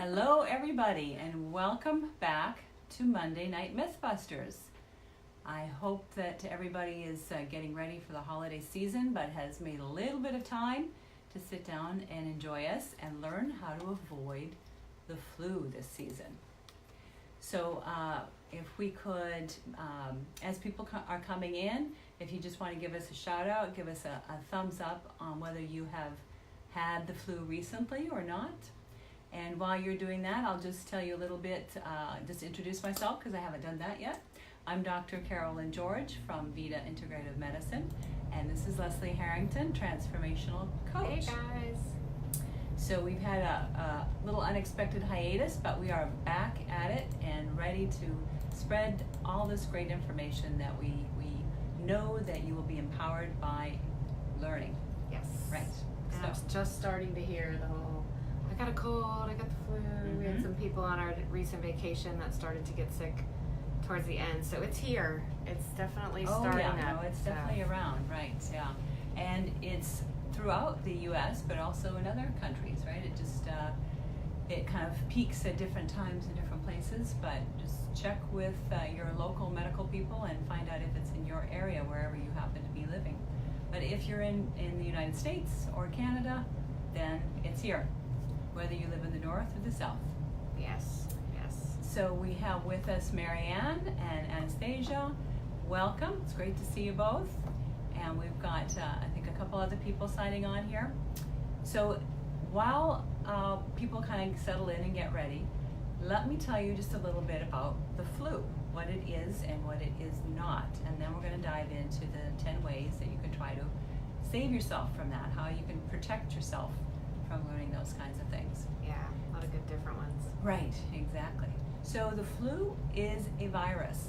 Hello everybody and welcome back to Monday Night Mythbusters. I hope that everybody is getting ready for the holiday season but has made a little bit of time to sit down and enjoy us and learn how to avoid the flu this season. So if we could, as people are coming in, if you just want to give us a shout out, give us a thumbs up on whether you have had the flu recently or not. And while you're doing that, I'll just tell you a little bit, just introduce myself because I haven't done that yet. I'm Dr. Carolyn George from Vita Integrative Medicine, and this is Leslie Harrington, Transformational Coach. Hey guys. So we've had a little unexpected hiatus, but we are back at it and ready to spread all this great information that we know that you will be empowered by learning. Yes. Right. And I was just starting to hear the whole, I got a cold, I got the flu. We had some people on our recent vacation that started to get sick towards the end. So it's here. It's definitely starting up. No, it's definitely around, right, yeah. And it's throughout the U.S., but also in other countries, right? It just, it kind of peaks at different times in different places, but just check with your local medical people and find out if it's in your area, wherever you happen to be living. But if you're in the United States or Canada, then it's here, whether you live in the north or the south. Yes, yes. So we have with us Marianne and Anastasia. Welcome. It's great to see you both. And we've got, I think, a couple other people signing on here. So while people kind of settle in and get ready, let me tell you just a little bit about the flu, what it is and what it is not. And then we're going to dive into the 10 ways that you can try to save yourself from that, how you can protect yourself from learning those kinds of things. Yeah, a lot of good different ones. Right, exactly. So the flu is a virus,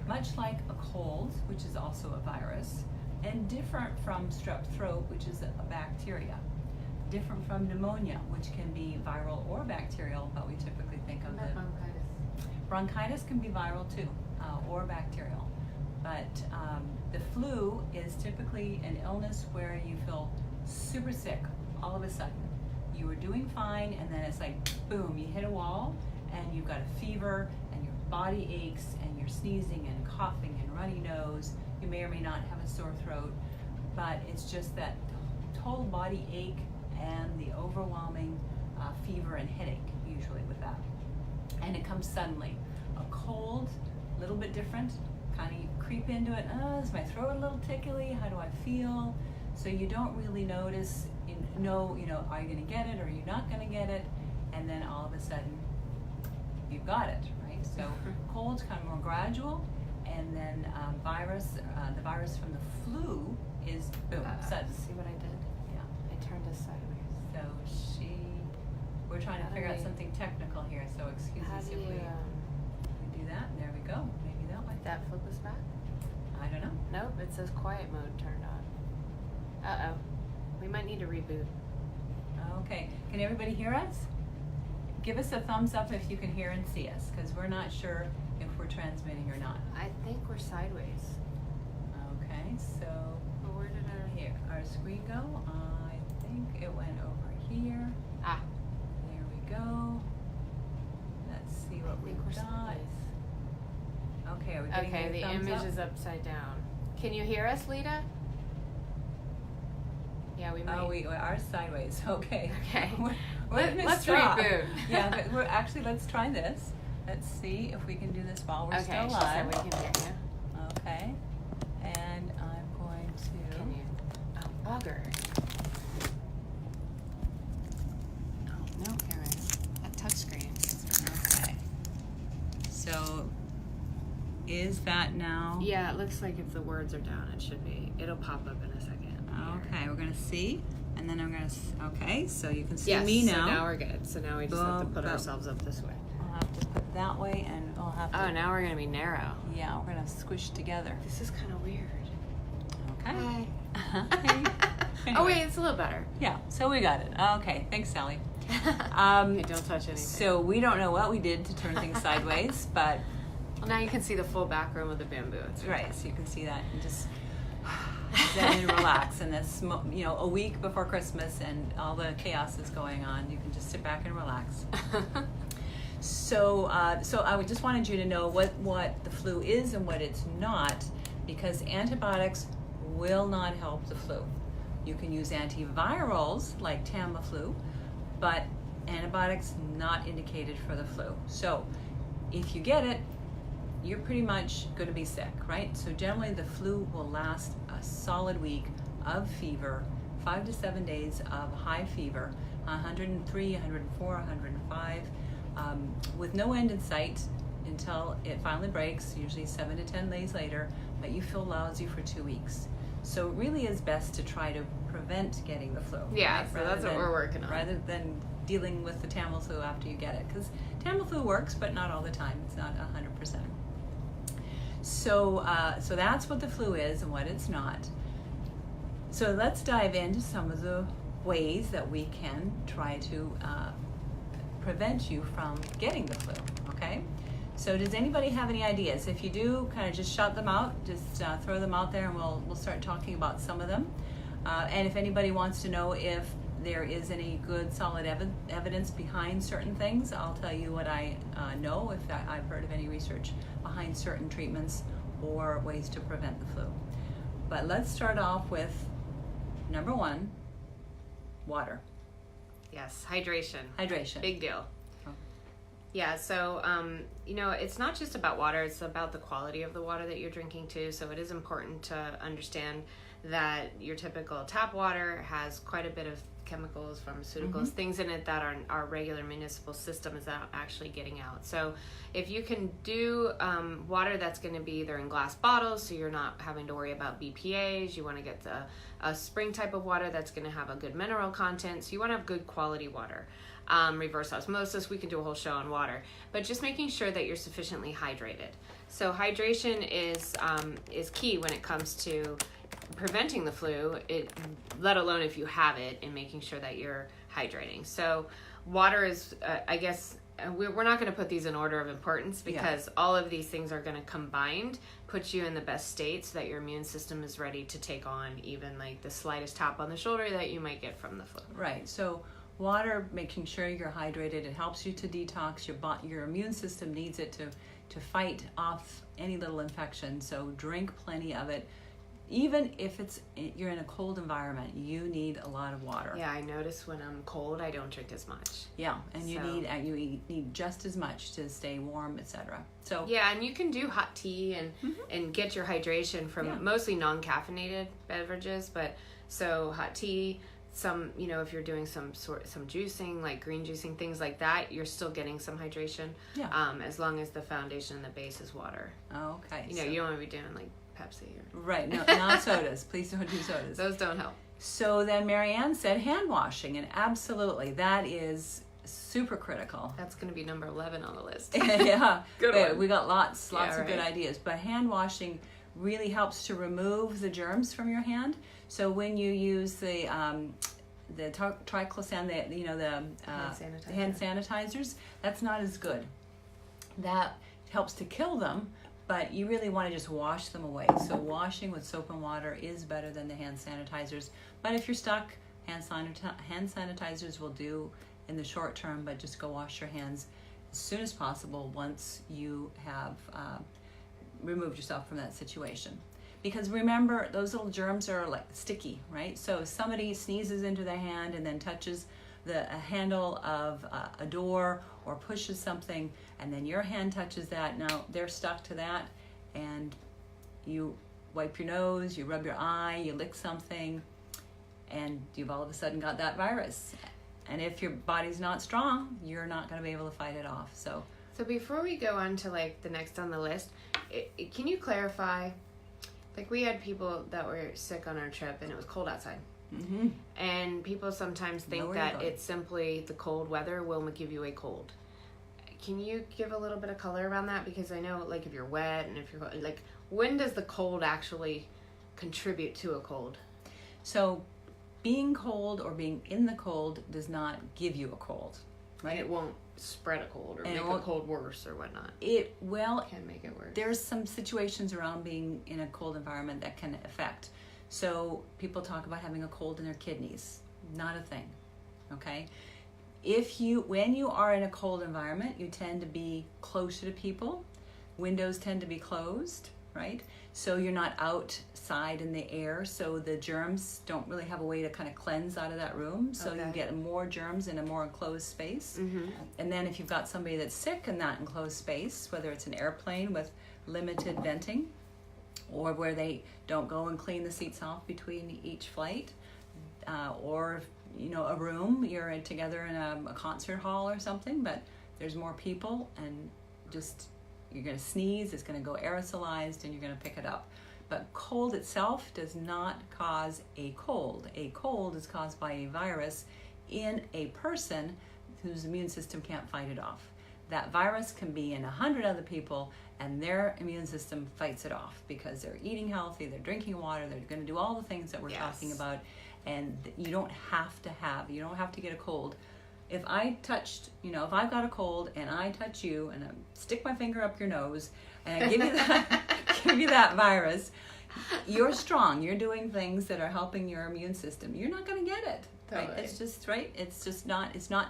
much like a cold, which is also a virus, and different from strep throat, which is a bacteria. Different from pneumonia, which can be viral or bacterial, but we typically think of the bronchitis. Bronchitis can be viral too, or bacterial. But the flu is typically an illness where you feel super sick all of a sudden. You were doing fine, and then it's like, boom, you hit a wall, and you've got a fever, and your body aches, and you're sneezing and coughing and runny nose. You may or may not have a sore throat, but it's just that total body ache and the overwhelming fever and headache usually with that. And it comes suddenly. A cold, a little bit different, kind of you creep into it, is my throat a little tickly, how do I feel? So you don't really notice, are you going to get it or are you not going to get it? And then all of a sudden, you've got it, right? So cold's kind of more gradual, and then the virus from the flu is boom, sudden. See what I did? Yeah. I turned this sideways. So we're trying to figure out something technical here, so excuse us if we do that. There we go. Maybe that way. Did that flip us back? I don't know. Nope, it says quiet mode turned on. Uh-oh. We might need to reboot. Okay. Can everybody hear us? Give us a thumbs up if you can hear and see us, because we're not sure if we're transmitting or not. I think we're sideways. Okay, so Well, where did our screen go? I think it went over here. Ah. There we go. Let's see what we've got. Sideways. Okay, are we getting Okay, the thumbs image up? is upside down. Can you hear us, Lita? Yeah, we might. Oh, we are sideways. Okay. Okay. Let's reboot. Yeah, but let's try this. Let's see if we can do this while we're still she live. said we can hear you. Okay. And I'm going to. Can you? Oh, bugger. Oh, no, Karen. That touchscreen. Okay. So, is that now? Yeah, it looks like if the words are down, it should be. It'll pop up in a second. Okay, we're gonna see, and then I'm gonna. Okay, so you can see Yes, me now. So now we're good. So now we just have to put ourselves up this way. I'll have to put it that way, and we'll have to. Oh, now we're gonna be narrow. Yeah, we're gonna squish together. This is kind of weird. Okay. Hi. Anyway. Oh wait, it's a little better. Yeah, so we got it. Okay, thanks, Sally. Okay, don't touch anything. So we don't know what we did to turn things sideways, but well, now you can see the full back room of the bamboo. It's right, so you can see that and just zen and relax. And that's, you know, a week before Christmas and all the chaos is going on. You can just sit back and relax. So I just wanted you to know what the flu is and what it's not, because antibiotics will not help the flu. You can use antivirals like Tamiflu, but antibiotics not indicated for the flu. So if you get it, you're pretty much going to be sick, right? So generally the flu will last a solid week of fever, 5 to 7 days of high fever, 103, 104, 105, with no end in sight until it finally breaks, usually 7 to 10 days later, but you feel lousy for 2 weeks. So it really is best to try to prevent getting the flu. Yeah, right? so that's what we're working on. Rather than dealing with the Tamiflu after you get it. Because Tamiflu works, but not all the time. It's not 100%. So that's what the flu is and what it's not. So let's dive into some of the ways that we can try to prevent you from getting the flu, okay? So does anybody have any ideas? If you do, kind of just shout them out, just throw them out there, and we'll start talking about some of them. And if anybody wants to know if there is any good solid evidence behind certain things, I'll tell you what I know, if I've heard of any research behind certain treatments or ways to prevent the flu. But let's start off with number 1, water. Yes, hydration. Hydration. Big deal. Oh. Yeah, so, you know, it's not just about water, it's about the quality of the water that you're drinking too. So it is important to understand that your typical tap water has quite a bit of chemicals, pharmaceuticals, things in it that our regular municipal system is not actually getting out. So if you can do water that's going to be either in glass bottles, so you're not having to worry about BPAs, you want to get a spring type of water that's going to have a good mineral content, so you want to have good quality water. Reverse osmosis, we can do a whole show on water, but just making sure that you're sufficiently hydrated. So hydration is key when it comes to preventing the flu, let alone if you have it, and making sure that you're hydrating. So water is, I guess, we're not going to put these in order of importance, because all of these things are going to combined put you in the best state so that your immune system is ready to take on even like the slightest tap on the shoulder that you might get from the flu. Right. So water, making sure you're hydrated, it helps you to detox. Your immune system needs it to fight off any little infection. So drink plenty of it. Even if you're in a cold environment, you need a lot of water. Yeah, I notice when I'm cold, I don't drink as much. Yeah, and you need just as much to stay warm, etc. So yeah, and you can do hot tea and get your hydration from mostly non-caffeinated beverages. But so hot tea, some, you know, if you're doing some juicing, like green juicing, things like that, you're still getting some hydration. Yeah. As long as the foundation and the base is water. Oh, okay. You know, you don't want to be doing like Pepsi or... Right, no, not sodas. Please don't do sodas. Those don't help. So then Marianne said hand washing, and absolutely, that is super critical. That's going to be number 11 on the list. Yeah, good one. We got lots of good ideas, but hand washing really helps to remove the germs from your hand. So when you use the triclosan, the hand sanitizers, that's not as good. That helps to kill them, but you really want to just wash them away. So washing with soap and water is better than the hand sanitizers. But if you're stuck, hand sanitizers will do in the short term, but just go wash your hands as soon as possible once you have removed yourself from that situation. Because remember, those little germs are like sticky, right? So if somebody sneezes into their hand and then touches the handle of a door or pushes something, and then your hand touches that, now they're stuck to that, and you wipe your nose, you rub your eye, you lick something, and you've all of a sudden got that virus. And if your body's not strong, you're not going to be able to fight it off. So before we go on to like the next on the list, can you clarify, like we had people that were sick on our trip and it was cold outside. Mm-hmm. And people sometimes think that it's simply the cold weather will give you a cold. Can you give a little bit of color around that? Because I know, like, if you're wet and if you're like, when does the cold actually contribute to a cold? So being cold or being in the cold does not give you a cold, right? And it won't spread a cold or make a cold worse or whatnot. It can make it worse. There's some situations around being in a cold environment that can affect. So people talk about having a cold in their kidneys. Not a thing, okay? When you are in a cold environment, you tend to be closer to people. Windows tend to be closed, right? So you're not outside in the air, so the germs don't really have a way to kind of cleanse out of that room. So you get more germs in a more enclosed space. And then if you've got somebody that's sick in that enclosed space, whether it's an airplane with limited venting, or where they don't go and clean the seats off between each flight, or a room, you're together in a concert hall or something, but there's more people, and just you're going to sneeze, it's going to go aerosolized, and you're going to pick it up. But cold itself does not cause a cold. A cold is caused by a virus in a person whose immune system can't fight it off. That virus can be in 100 other people, and their immune system fights it off because they're eating healthy, they're drinking water, they're going to do all the things that we're talking about. And you don't have to get a cold. If I've got a cold and I touch you and I stick my finger up your nose and I give you that virus, you're strong. You're doing things that are helping your immune system. You're not going to get it. Totally. Right? It's not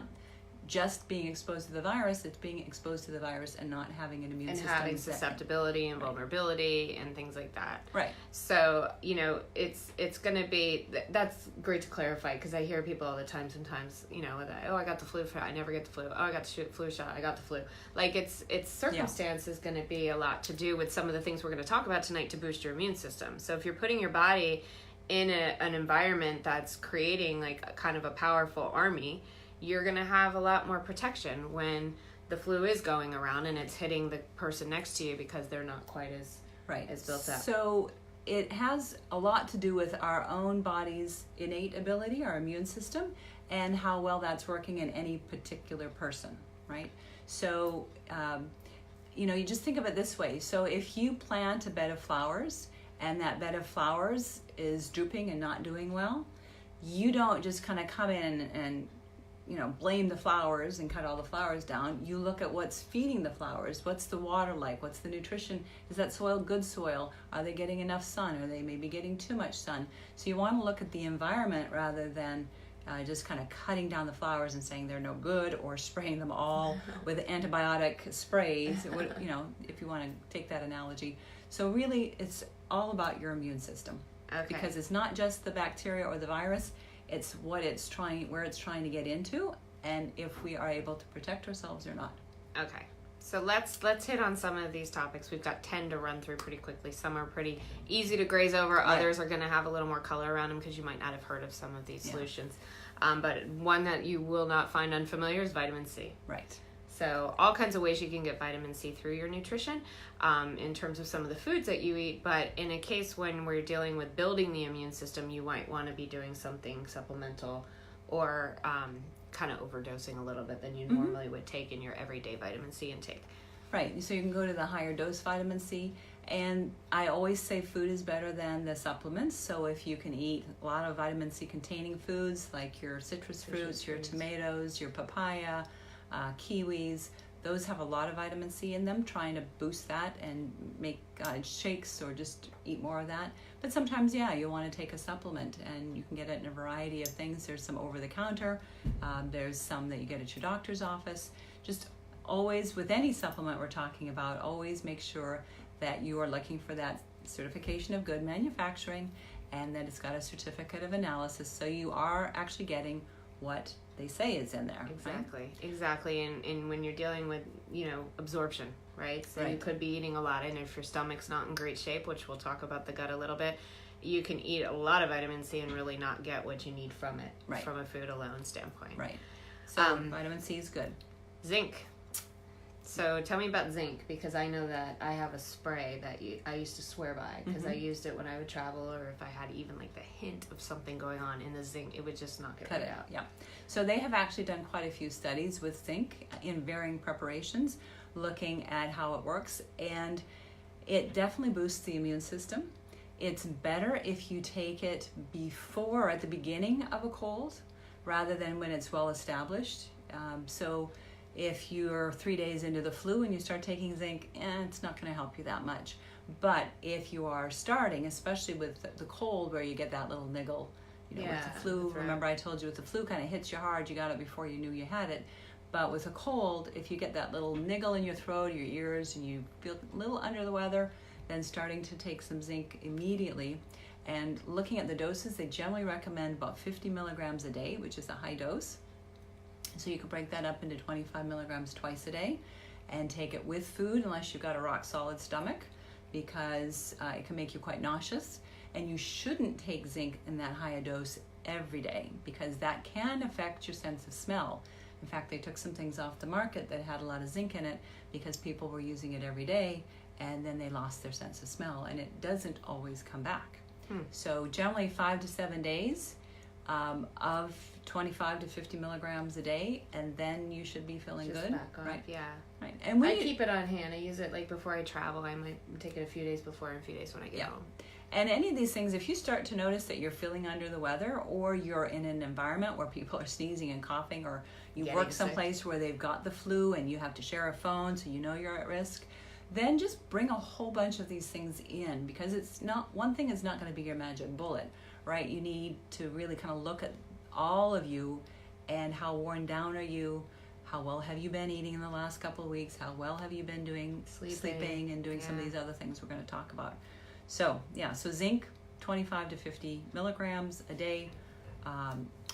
just being exposed to the virus, it's being exposed to the virus and not having an immune system. And having susceptibility and vulnerability and things like that. Right. So, it's going to be, that's great to clarify, because I hear people all the time sometimes, I got the flu shot, I never get the flu. Oh, I got the flu shot, I got the flu. Like, it's circumstance is going to be a lot to do with some of the things we're going to talk about tonight to boost your immune system. So if you're putting your body in an environment that's creating like a kind of a powerful army, you're going to have a lot more protection when the flu is going around and it's hitting the person next to you, because they're not quite as built up. So it has a lot to do with our own body's innate ability, our immune system, and how well that's working in any particular person, right? So, you just think of it this way. So if you plant a bed of flowers and that bed of flowers is drooping and not doing well, you don't just kind of come in and blame the flowers and cut all the flowers down. You look at what's feeding the flowers. What's the water like? What's the nutrition? Is that soil good soil? Are they getting enough sun? Are they maybe getting too much sun? So you want to look at the environment rather than just kind of cutting down the flowers and saying they're no good, or spraying them all with antibiotic sprays, if you want to take that analogy. So really, it's all about your immune system. Okay. Because it's not just the bacteria or the virus, it's where it's trying to get into, and if we are able to protect ourselves or not. Okay, so let's hit on some of these topics. We've got 10 to run through pretty quickly. Some are pretty easy to graze over. Yeah. Others are going to have a little more color around them, because you might not have heard of some of these solutions. But one that you will not find unfamiliar is vitamin C. Right. So all kinds of ways you can get vitamin C through your nutrition, in terms of some of the foods that you eat. But in a case when we're dealing with building the immune system, you might want to be doing something supplemental, or kind of overdosing a little bit than you normally would take in your everyday vitamin C intake. Right. So you can go to the higher dose vitamin C. And I always say food is better than the supplements. So if you can eat a lot of vitamin C containing foods, like your citrus fruits, your tomatoes, your papaya, kiwis, those have a lot of vitamin C in them, trying to boost that and make shakes or just eat more of that. But sometimes, you'll want to take a supplement, and you can get it in a variety of things. There's some over the counter. There's some that you get at your doctor's office. Just always, with any supplement we're talking about, always make sure that you are looking for that certification of good manufacturing, and that it's got a certificate of analysis, so you are actually getting what they say is in there. Exactly. And when you're dealing with, absorption, right? So you could be eating a lot, and if your stomach's not in great shape, which we'll talk about the gut a little bit, you can eat a lot of vitamin C and really not get what you need from it, from a food alone standpoint. Right. So vitamin C is good. Zinc. So tell me about zinc, because I know that I have a spray that I used to swear by, because I used it when I would travel, or if I had even like the hint of something going on in the zinc, it would just knock it right out. Yeah. So they have actually done quite a few studies with zinc in varying preparations, looking at how it works, and it definitely boosts the immune system. It's better if you take it before, at the beginning of a cold, rather than when it's well established. So If you're 3 days into the flu and you start taking zinc, it's not going to help you that much. But if you are starting, especially with the cold where you get that little niggle, with the flu, remember I told you with the flu kind of hits you hard, you got it before you knew you had it. But with a cold, if you get that little niggle in your throat or your ears and you feel a little under the weather, then starting to take some zinc immediately. And looking at the doses, they generally recommend about 50 milligrams a day, which is a high dose. So you can break that up into 25 milligrams twice a day and take it with food unless you've got a rock solid stomach, because it can make you quite nauseous. And you shouldn't take zinc in that high a dose every day, because that can affect your sense of smell. In fact, they took some things off the market that had a lot of zinc in it because people were using it every day, and then they lost their sense of smell, and it doesn't always come back. So generally 5 to 7 days of 25 to 50 milligrams a day, and then you should be feeling Just good. back on, right? Yeah. Right. And I keep it on hand. I use it like before I travel. I might take it a few days before and a few days when I get home. And any of these things, if you start to notice that you're feeling under the weather, or you're in an environment where people are sneezing and coughing, or you work someplace where they've got the flu and you have to share a phone so you know you're at risk, then just bring a whole bunch of these things in, because it's not, one thing is not going to be your magic bullet, right? You need to really kind of look at all of you and how worn down are you, how well have you been eating in the last couple of weeks, how well have you been doing sleeping and doing some of these other things we're going to talk about. So so zinc, 25 to 50 milligrams a day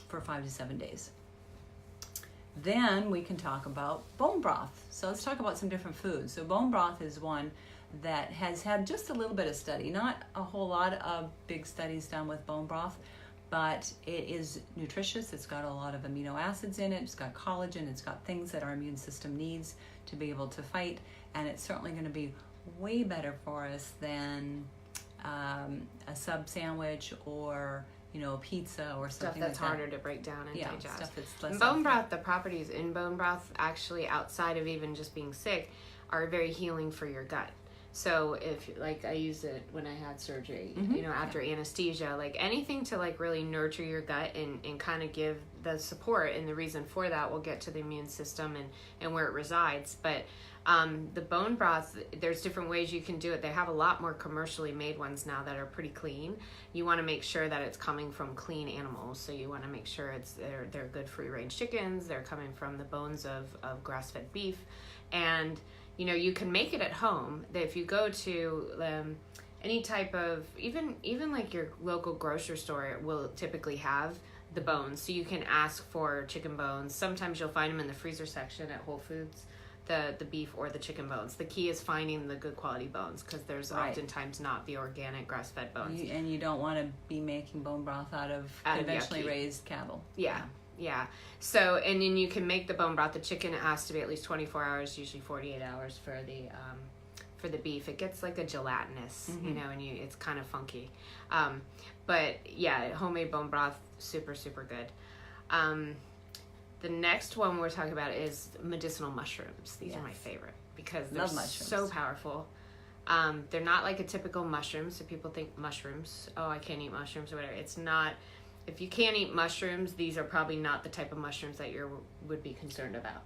for 5 to 7 days. Then we can talk about bone broth. So let's talk about some different foods. So bone broth is one that has had just a little bit of study, not a whole lot of big studies done with bone broth, but it is nutritious. It's got a lot of amino acids in it. It's got collagen. It's got things that our immune system needs to be able to fight. And it's certainly going to be way better for us than a sub sandwich or a pizza or Stuff something that's like that. harder to break down and digest. Stuff that's less bone broth, the properties in bone broth, actually outside of even just being sick, are very healing for your gut. So if, like, I used it when I had surgery, after anesthesia, like anything to like really nurture your gut and kind of give the support, and the reason for that, we'll get to the immune system and where it resides. But the bone broth, there's different ways you can do it. They have a lot more commercially made ones now that are pretty clean. You want to make sure that it's coming from clean animals. So you want to make sure they're good free range chickens. They're coming from the bones of grass fed beef, and you can make it at home. If you go to any type of, even like your local grocery store will typically have the bones. So you can ask for chicken bones. Sometimes you'll find them in the freezer section at Whole Foods, the beef or the chicken bones. The key is finding the good quality bones, because there's oftentimes not the organic grass fed bones. And you don't want to be making bone broth out of conventionally raised cattle. Yeah. So, and then you can make the bone broth. The chicken, it has to be at least 24 hours, usually 48 hours for the beef. It gets like a gelatinous, and it's kind of funky. But yeah, homemade bone broth, super, super good. The next one we're talking about is medicinal mushrooms. These are my favorite because they're so powerful. They're not like a typical mushroom. So people think mushrooms, I can't eat mushrooms or whatever. It's not. If you can't eat mushrooms, these are probably not the type of mushrooms that you would be concerned about.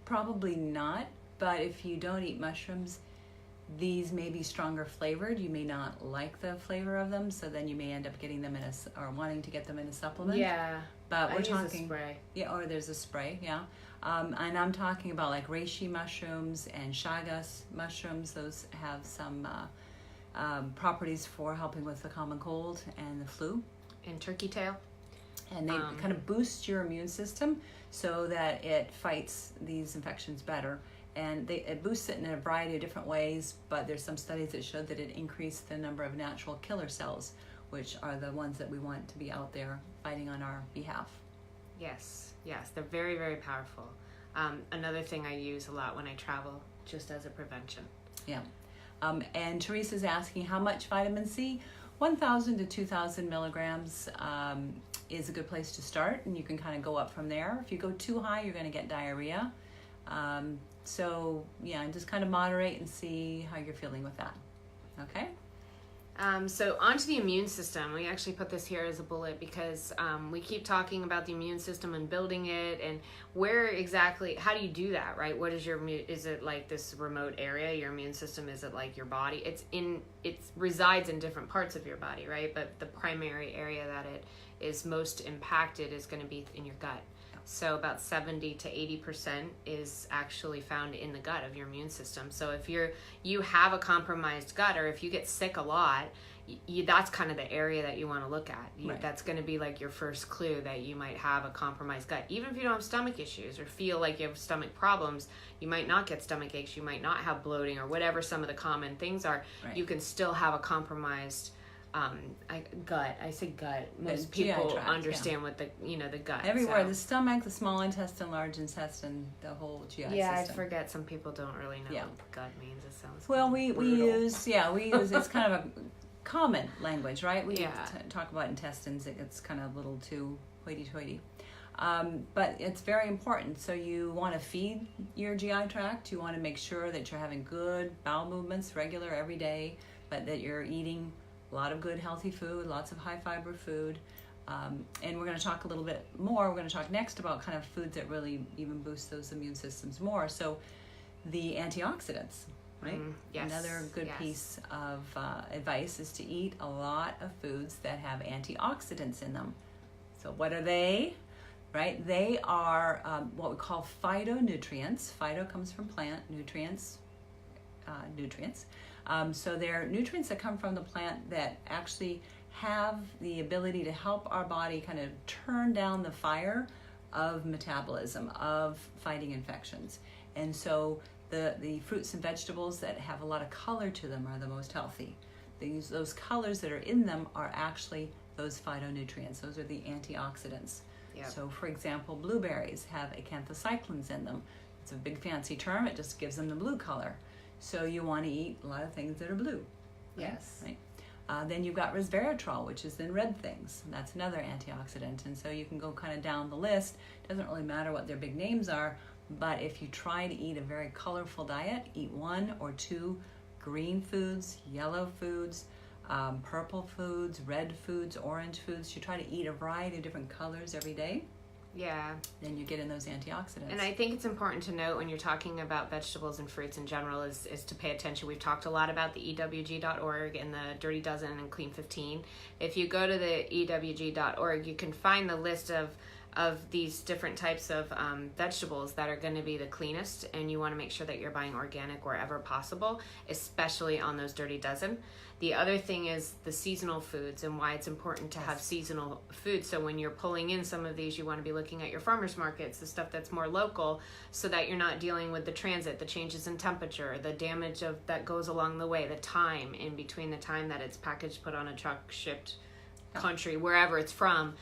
Probably not, but if you don't eat mushrooms, these may be stronger flavored. You may not like the flavor of them, so then you may end up getting them or wanting to get them in a supplement. Yeah, but we're talking a spray. Yeah, or there's a spray. Yeah, and I'm talking about like reishi mushrooms and chagas mushrooms. Those have some properties for helping with the common cold and the flu. And turkey tail. And they kind of boost your immune system so that it fights these infections better. And it boosts it in a variety of different ways, but there's some studies that showed that it increased the number of natural killer cells, which are the ones that we want to be out there fighting on our behalf. Yes, they're very, very powerful. Another thing I use a lot when I travel, just as a prevention. Yeah. And Teresa's asking how much vitamin C? 1,000 to 2,000 milligrams is a good place to start, and you can kind of go up from there. If you go too high, you're going to get diarrhea. So, just kind of moderate and see how you're feeling with that. Okay? So onto the immune system. We actually put this here as a bullet because we keep talking about the immune system and building it, and where exactly, how do you do that, right? What is your, is it like this remote area, your immune system? Is it like your body? It resides in different parts of your body, right? But the primary area that it is most impacted is going to be in your gut. So about 70 to 80% is actually found in the gut of your immune system. So if you have a compromised gut, or if you get sick a lot, that's kind of the area that you want to look at. Right. That's going to be like your first clue that you might have a compromised gut. Even if you don't have stomach issues or feel like you have stomach problems, you might not get stomach aches, you might not have bloating or whatever some of the common things are. Right. You can still have a compromised gut. I say gut. Most people tract, understand what the gut. Everywhere, the stomach, the small intestine, large intestine, the whole GI system. Yeah, I forget. Some people don't really know what gut means. It sounds well. We use it's kind of a common language, right? We talk about intestines. It gets kind of a little too hoity-toity. But it's very important. So you want to feed your GI tract. You want to make sure that you're having good bowel movements, regular, every day, but that you're eating a lot of good healthy food, lots of high fiber food. And we're going to talk a little bit more. We're going to talk next about kind of foods that really even boost those immune systems more. So the antioxidants, right? Yes. Another good piece of advice is to eat a lot of foods that have antioxidants in them. So what are they? Right? They are what we call phytonutrients. Phyto comes from plant, nutrients. So they're nutrients that come from the plant that actually have the ability to help our body kind of turn down the fire of metabolism, of fighting infections. And so the fruits and vegetables that have a lot of color to them are the most healthy. Those colors that are in them are actually those phytonutrients. Those are the antioxidants. Yep. So for example, blueberries have acanthocyclins in them. It's a big fancy term. It just gives them the blue color. So you want to eat a lot of things that are blue. Yes. Right? Then you've got resveratrol, which is in red things. That's another antioxidant. And so you can go kind of down the list. It doesn't really matter what their big names are, but if you try to eat a very colorful diet, eat 1 or 2 green foods, yellow foods, purple foods, red foods, orange foods. You try to eat a variety of different colors every day. Yeah. Then you get in those antioxidants. And I think it's important to note when you're talking about vegetables and fruits in general is to pay attention. We've talked a lot about the EWG.org and the Dirty Dozen and Clean 15. If you go to the EWG.org, you can find the list of these different types of vegetables that are going to be the cleanest, and you want to make sure that you're buying organic wherever possible, especially on those Dirty Dozen. The other thing is the seasonal foods and why it's important to have seasonal foods. So when you're pulling in some of these, you want to be looking at your farmers markets, the stuff that's more local, so that you're not dealing with the transit, the changes in temperature, the damage that goes along the way, the time in between the time that it's packaged, put on a truck, shipped country, wherever it's from.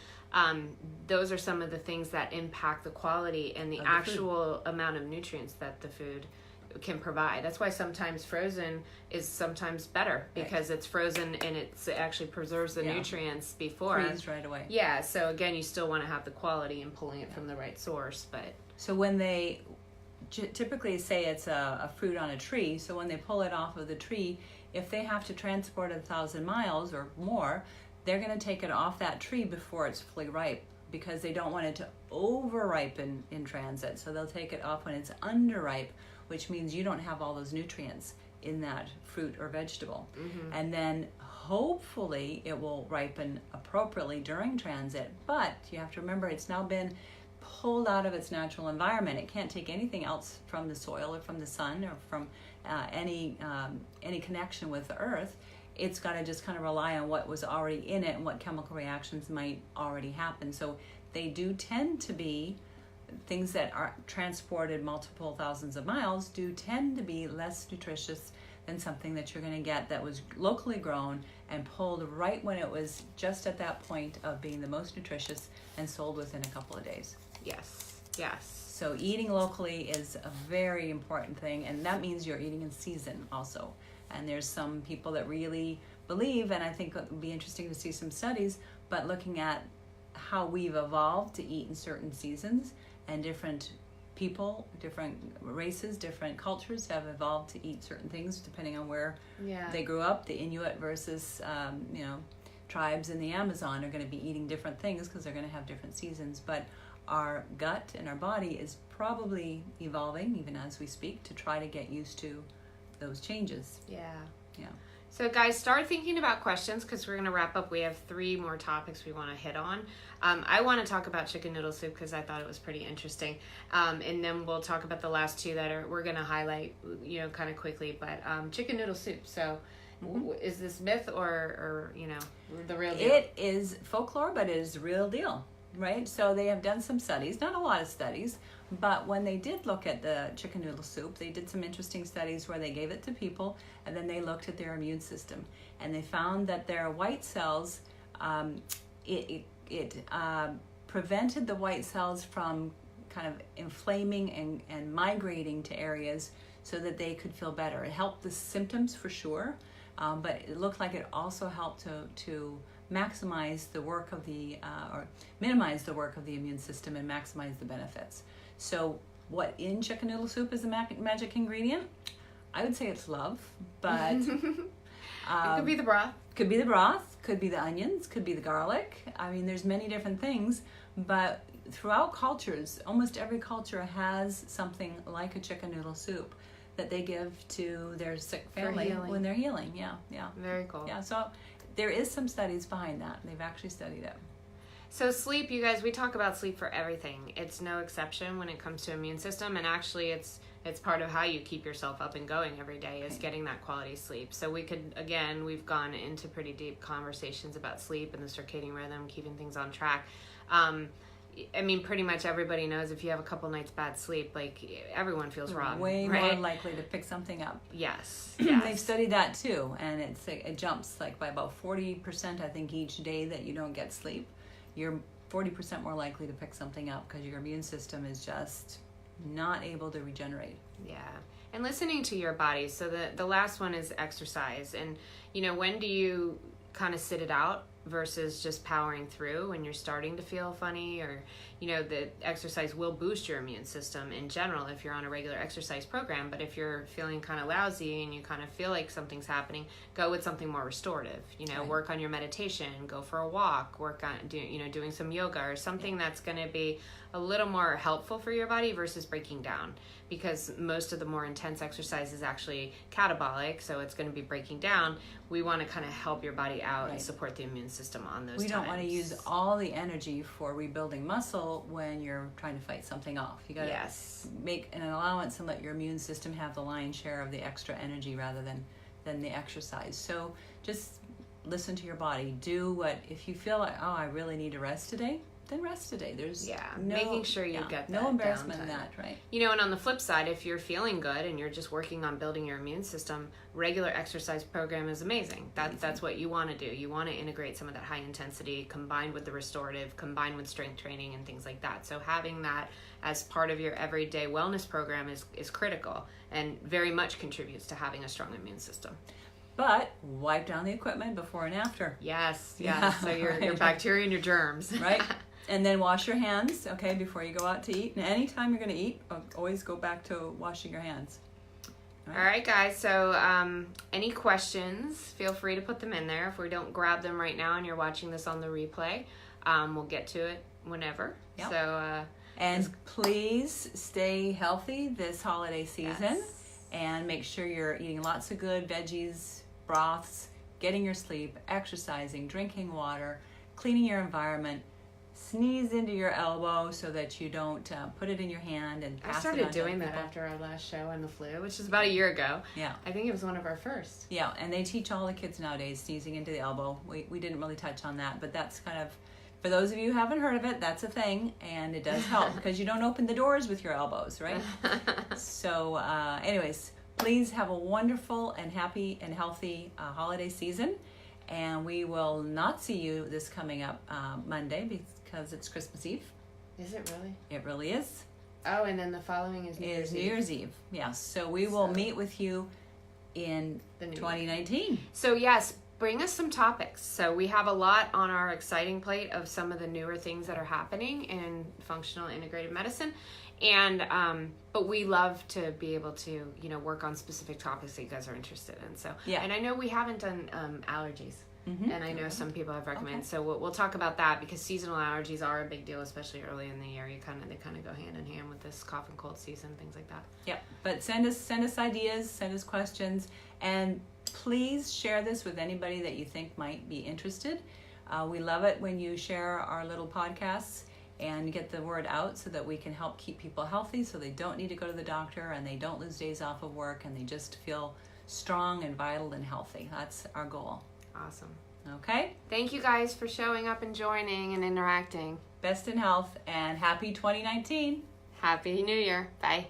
Those are some of the things that impact the quality and the actual amount of nutrients that the food can provide. That's why sometimes frozen is sometimes better, because it's frozen and it actually preserves the nutrients before. Freeze right away. Yeah, so again, you still want to have the quality and pulling it from the right source. But so when they typically say it's a fruit on a tree, so when they pull it off of the tree, if they have to transport it 1,000 miles or more, they're going to take it off that tree before it's fully ripe, because they don't want it to over ripen in transit. So they'll take it off when it's underripe, which means you don't have all those nutrients in that fruit or vegetable. Mm-hmm. And then hopefully it will ripen appropriately during transit, but you have to remember it's now been pulled out of its natural environment. It can't take anything else from the soil or from the sun or from any connection with the earth. It's got to just kind of rely on what was already in it and what chemical reactions might already happen. So they do tend to be things that are transported multiple thousands of miles do tend to be less nutritious than something that you're going to get that was locally grown and pulled right when it was just at that point of being the most nutritious and sold within a couple of days. Yes, yes. So eating locally is a very important thing, and that means you're eating in season also. And there's some people that really believe, and I think it would be interesting to see some studies, but looking at how we've evolved to eat in certain seasons and different people, different races, different cultures have evolved to eat certain things depending on where they grew up. The Inuit versus, tribes in the Amazon are going to be eating different things because they're going to have different seasons. But our gut and our body is probably evolving, even as we speak, to try to get used to those changes. Yeah. Yeah. So guys, start thinking about questions because we're going to wrap up. We have 3 more topics we want to hit on. I want to talk about chicken noodle soup because I thought it was pretty interesting. And then we'll talk about the last 2 that we're going to highlight, kind of quickly. But chicken noodle soup. So is this myth or the real deal? It is folklore, but it is the real deal, right? So they have done some studies, not a lot of studies, but when they did look at the chicken noodle soup, they did some interesting studies where they gave it to people and then they looked at their immune system, and they found that their white cells, it prevented the white cells from kind of inflaming and migrating to areas so that they could feel better. It helped the symptoms for sure, but it looked like it also helped to maximize the work of or minimize the work of the immune system and maximize the benefits. So what in chicken noodle soup is a magic ingredient? I would say it's love, but it could be the broth. Could be the broth, could be the onions, could be the garlic. I mean, there's many different things, but throughout cultures, almost every culture has something like a chicken noodle soup that they give to their sick family when they're healing. Yeah. Very cool. Yeah, so there is some studies behind that. They've actually studied it. So sleep, you guys, we talk about sleep for everything. It's no exception when it comes to immune system, and actually it's part of how you keep yourself up and going every day is getting that quality sleep. So we've gone into pretty deep conversations about sleep and the circadian rhythm, keeping things on track. Pretty much everybody knows if you have a couple nights bad sleep, like everyone feels wrong. Way more likely to pick something up. Yes. They've studied that too, and it jumps like by about 40%, I think, each day that you don't get sleep. You're 40% more likely to pick something up because your immune system is just not able to regenerate. Yeah. And listening to your body. So the last one is exercise. And, when do you kind of sit it out versus just powering through when you're starting to feel funny, or the exercise will boost your immune system in general if you're on a regular exercise program. But if you're feeling kind of lousy and you kind of feel like something's happening, go with something more restorative. Work on your meditation, go for a walk, work on doing some yoga or something that's going to be a little more helpful for your body versus breaking down, because most of the more intense exercise is actually catabolic, so it's going to be breaking down. We want to kind of help your body out and support the immune system on those times. We don't want to use all the energy for rebuilding muscle when you're trying to fight something off. You got to make an allowance and let your immune system have the lion's share of the extra energy rather than the exercise. So just listen to your body. Do what, if you feel like, I really need to rest today, then rest today. There's making sure you get that no embarrassment downtime. in that, right? And on the flip side, if you're feeling good and you're just working on building your immune system, regular exercise program is amazing. That's what you want to do. You want to integrate some of that high intensity combined with the restorative, combined with strength training and things like that. So having that as part of your everyday wellness program is critical and very much contributes to having a strong immune system. But wipe down the equipment before and after. Yes. So your bacteria and your germs. Right. And then wash your hands, okay, before you go out to eat. And anytime you're going to eat, always go back to washing your hands. All right, guys. So any questions, feel free to put them in there. If we don't grab them right now and you're watching this on the replay, we'll get to it whenever. Yep. So and please stay healthy this holiday season. And make sure you're eating lots of good veggies, broths, getting your sleep, exercising, drinking water, cleaning your environment. Sneeze into your elbow so that you don't put it in your hand and pass it on to I started doing that after our last show on the flu, which is about a year ago. Yeah. I think it was one of our first. Yeah, and they teach all the kids nowadays sneezing into the elbow. We didn't really touch on that, but that's kind of, for those of you who haven't heard of it, that's a thing, and it does help because you don't open the doors with your elbows, right? So anyways, please have a wonderful and happy and healthy holiday season. And we will not see you this coming up Monday because it's Christmas Eve. Is it really? It really is. Oh, and then the following is New Year's Eve. Yes. So we will meet with you in 2019. So yes, bring us some topics. So we have a lot on our exciting plate of some of the newer things that are happening in functional integrative medicine. And but we love to be able to, you know, work on specific topics that you guys are interested in. So Yeah. And I know we haven't done allergies. Mm-hmm. And I know some people have recommended, Okay. so we'll talk about that, because seasonal allergies are a big deal, especially early in the year. They kind of go hand in hand with this cough and cold season, things like that. Yep. But send us ideas, send us questions, and please share this with anybody that you think might be interested. We love it when you share our little podcasts and get the word out so that we can help keep people healthy, so they don't need to go to the doctor and they don't lose days off of work, and they just feel strong and vital and healthy. That's our goal. Awesome. Okay? Thank you guys for showing up and joining and interacting. Best in health, and happy 2019. Happy New Year. Bye.